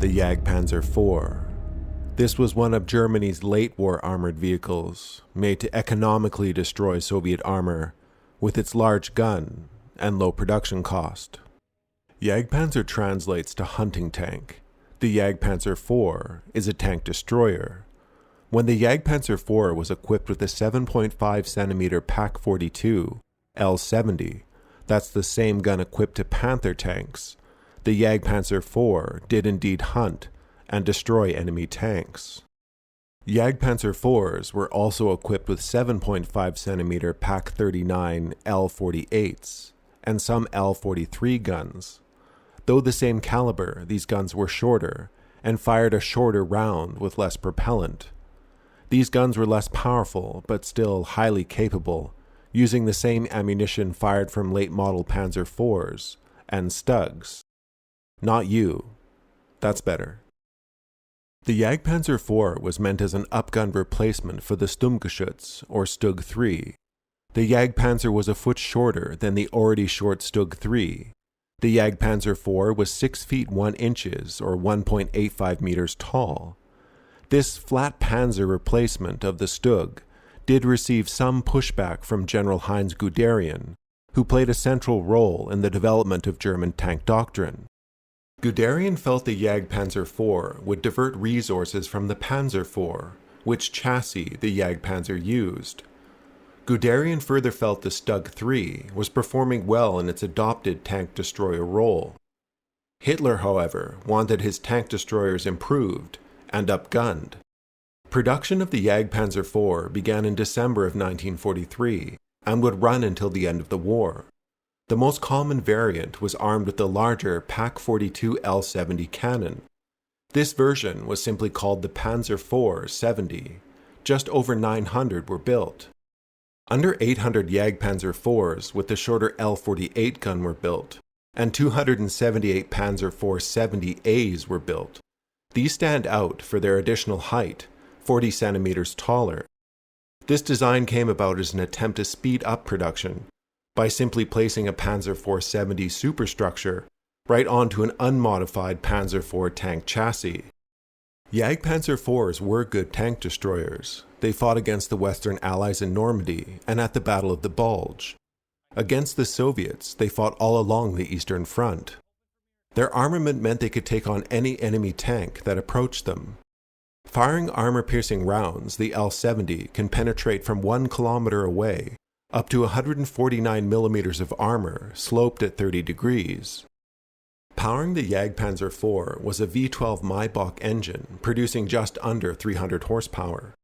the Jagdpanzer IV. This was one of Germany's late-war armored vehicles, made to economically destroy Soviet armor with its large gun and low production cost. Jagdpanzer translates to hunting tank. The Jagdpanzer IV is a tank destroyer. When the Jagdpanzer IV was equipped with a 7.5cm Pak-42 L70, that's the same gun equipped to Panther tanks, the Jagdpanzer IV did indeed hunt and destroy enemy tanks. Jagdpanzer IVs were also equipped with 7.5cm Pak-39 L48s and some L43 guns. Though the same caliber, these guns were shorter and fired a shorter round with less propellant. These guns were less powerful but still highly capable, using the same ammunition fired from late-model Panzer IVs and Stugs. Not you. That's better. The Jagdpanzer IV was meant as an upgun replacement for the Sturmgeschütz, or Stug 3. The Jagdpanzer was a foot shorter than the already short Stug 3. The Jagdpanzer IV was 6 feet 1 inches, or 1.85 meters tall. This flat panzer replacement of the Stug did receive some pushback from General Heinz Guderian, who played a central role in the development of German tank doctrine. Guderian felt the Jagdpanzer IV would divert resources from the Panzer IV, which chassis the Jagdpanzer used. Guderian further felt the Stug 3 was performing well in its adopted tank destroyer role. Hitler, however, wanted his tank destroyers improved and upgunned. Production of the Jagdpanzer IV began in December of 1943 and would run until the end of the war. The most common variant was armed with the larger Pak-42 L70 cannon. This version was simply called the Panzer IV 70. Just over 900 were built. Under 800 Jagdpanzer IVs with the shorter L48 gun were built, and 278 Panzer IV 70As were built. These stand out for their additional height, 40 centimeters taller. This design came about as an attempt to speed up production by simply placing a Panzer IV 70 superstructure right onto an unmodified Panzer IV tank chassis. Jagdpanzer IVs were good tank destroyers. They fought against the Western Allies in Normandy and at the Battle of the Bulge. Against the Soviets, they fought all along the Eastern Front. Their armament meant they could take on any enemy tank that approached them. Firing armor-piercing rounds, the L70 can penetrate from 1 kilometer away up to 149 millimeters of armor sloped at 30 degrees. Powering the Jagdpanzer IV was a V12 Maybach engine producing just under 300 horsepower.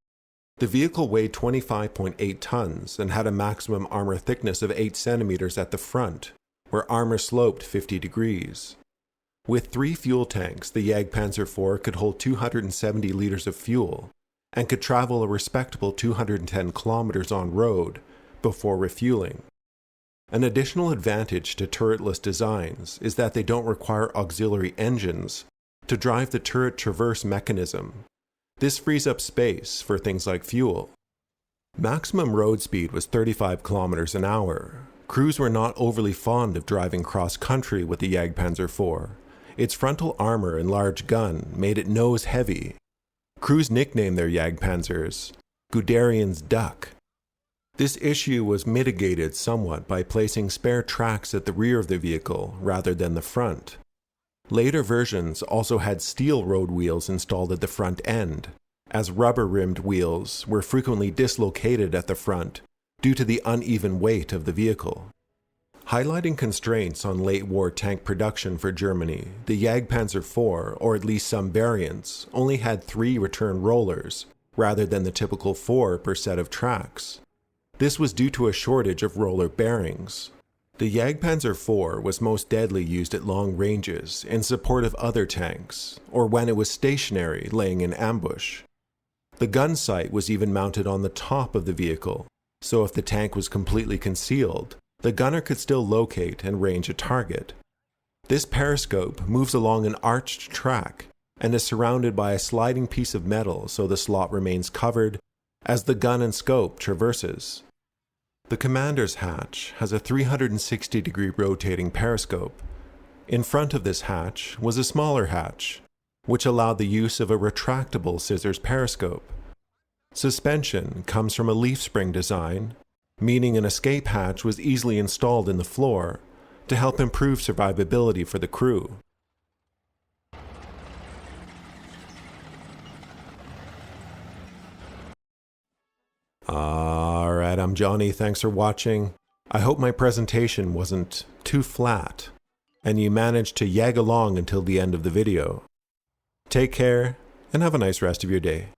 The vehicle weighed 25.8 tons and had a maximum armor thickness of 8 centimeters at the front, where armor sloped 50 degrees. With 3 fuel tanks, the Jagdpanzer IV could hold 270 liters of fuel and could travel a respectable 210 kilometers on road before refueling. An additional advantage to turretless designs is that they don't require auxiliary engines to drive the turret traverse mechanism. This frees up space for things like fuel. Maximum road speed was 35 kilometers an hour. Crews were not overly fond of driving cross-country with the Jagdpanzer IV. Its frontal armor and large gun made it nose-heavy. Crews nicknamed their Jagdpanzers Guderian's Duck. This issue was mitigated somewhat by placing spare tracks at the rear of the vehicle rather than the front. Later versions also had steel road wheels installed at the front end, as rubber-rimmed wheels were frequently dislocated at the front due to the uneven weight of the vehicle. Highlighting constraints on late-war tank production for Germany, the Jagdpanzer IV, or at least some variants, only had 3 return rollers, rather than the typical 4 per set of tracks. This was due to a shortage of roller bearings. The Jagdpanzer IV was most deadly used at long ranges in support of other tanks, or when it was stationary laying in ambush. The gun sight was even mounted on the top of the vehicle, so if the tank was completely concealed, the gunner could still locate and range a target. This periscope moves along an arched track and is surrounded by a sliding piece of metal so the slot remains covered as the gun and scope traverses. The commander's hatch has a 360-degree rotating periscope. In front of this hatch was a smaller hatch. which allowed the use of a retractable scissors periscope. Suspension comes from a leaf spring design, meaning an escape hatch was easily installed in the floor to help improve survivability for the crew. Alright, I'm Johnny, thanks for watching. I hope my presentation wasn't too flat, and you managed to yag along until the end of the video. Take care, and have a nice rest of your day.